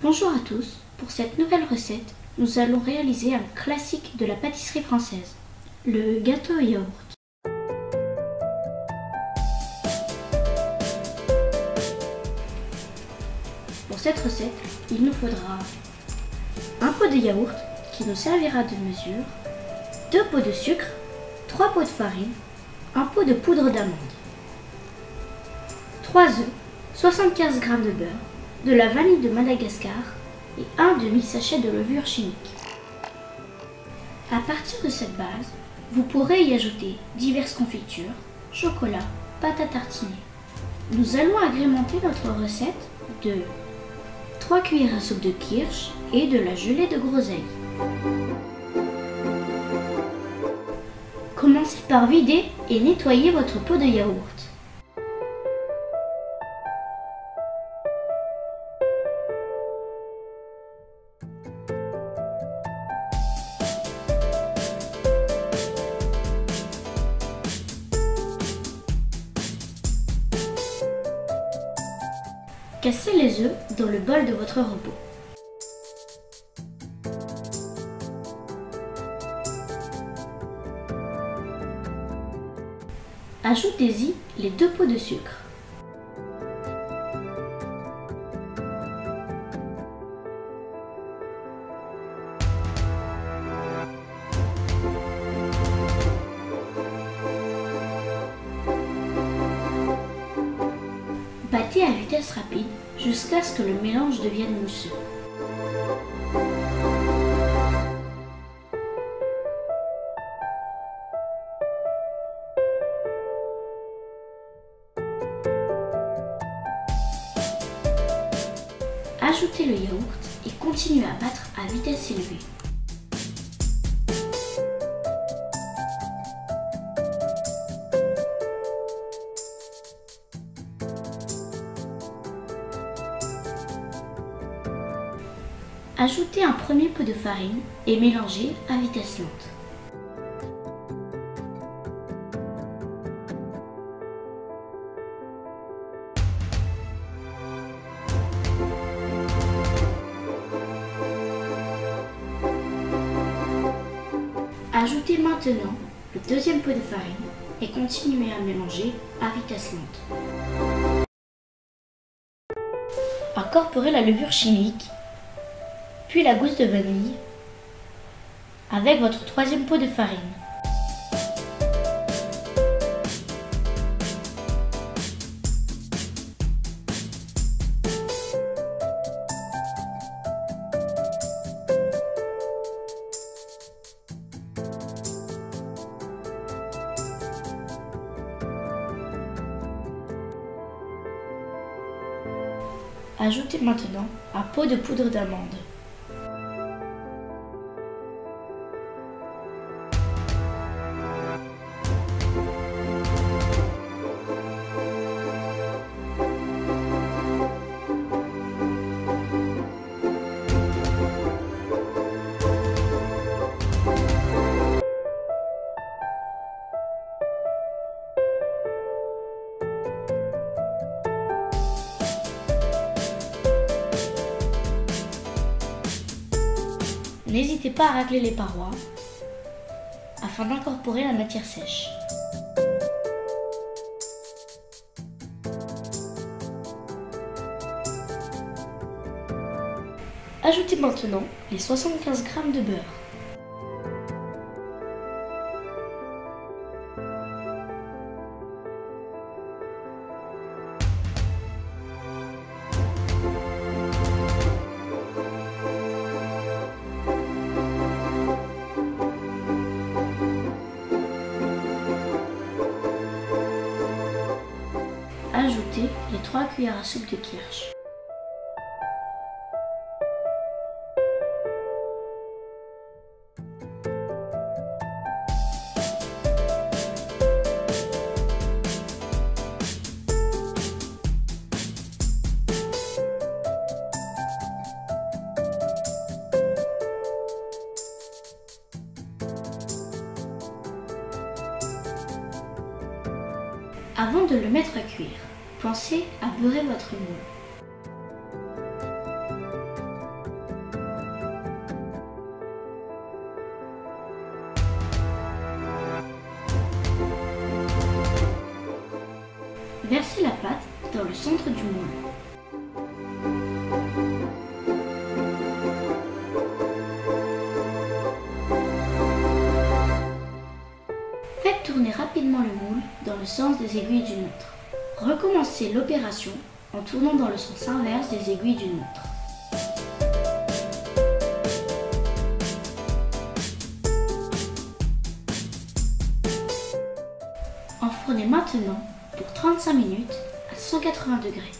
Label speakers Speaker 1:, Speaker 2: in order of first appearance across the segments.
Speaker 1: Bonjour à tous, pour cette nouvelle recette, nous allons réaliser un classique de la pâtisserie française, le gâteau au yaourt. Pour cette recette, il nous faudra un pot de yaourt qui nous servira de mesure, 2 pots de sucre, 3 pots de farine, un pot de poudre d'amande, 3 œufs, 75 g de beurre, de la vanille de Madagascar et un demi-sachet de levure chimique. À partir de cette base, vous pourrez y ajouter diverses confitures, chocolat, pâte à tartiner. Nous allons agrémenter notre recette de 3 cuillères à soupe de kirsch et de la gelée de groseille. Commencez par vider et nettoyer votre pot de yaourt. Cassez les œufs dans le bol de votre robot. Ajoutez-y les 2 pots de sucre. Battez à vitesse rapide jusqu'à ce que le mélange devienne mousseux. Ajoutez le yaourt et continuez à battre à vitesse élevée. Ajoutez un premier pot de farine et mélangez à vitesse lente. Ajoutez maintenant le deuxième pot de farine et continuez à mélanger à vitesse lente. Incorporez la levure chimique, puis la gousse de vanille avec votre troisième pot de farine. Ajoutez maintenant un pot de poudre d'amande. N'hésitez pas à racler les parois afin d'incorporer la matière sèche. Ajoutez maintenant les 75 g de beurre. Ajoutez les 3 cuillères à soupe de kirsch. Avant de le mettre à cuire, pensez à beurrer votre moule. dans le centre du moule. Faites tourner rapidement le moule dans le sens des aiguilles d'une montre. Recommencez l'opération en tournant dans le sens inverse des aiguilles d'une montre. Enfournez maintenant pour 35 minutes à 180 degrés.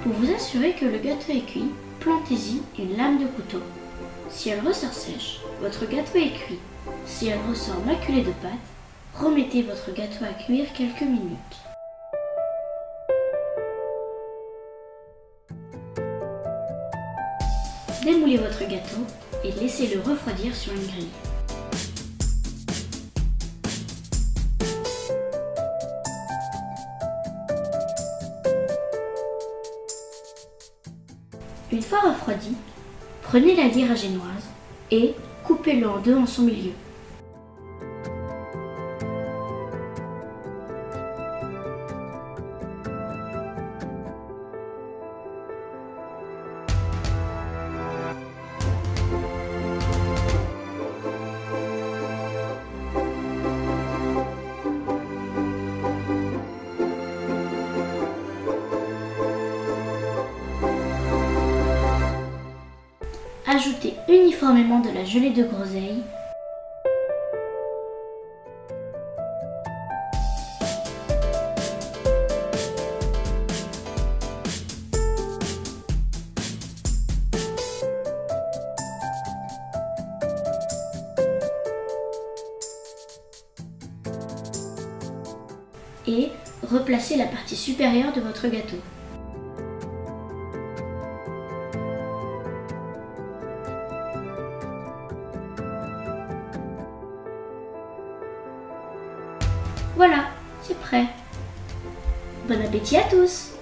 Speaker 1: Pour vous assurer que le gâteau est cuit, plantez-y une lame de couteau. Si elle ressort sèche, votre gâteau est cuit. Si elle ressort maculée de pâte, remettez votre gâteau à cuire quelques minutes. Démoulez votre gâteau et laissez-le refroidir sur une grille. Une fois refroidi, prenez la lyre génoise et coupez-le en deux en son milieu. Ajoutez uniformément de la gelée de groseille et replacez la partie supérieure de votre gâteau. Voilà, c'est prêt. Bon appétit à tous!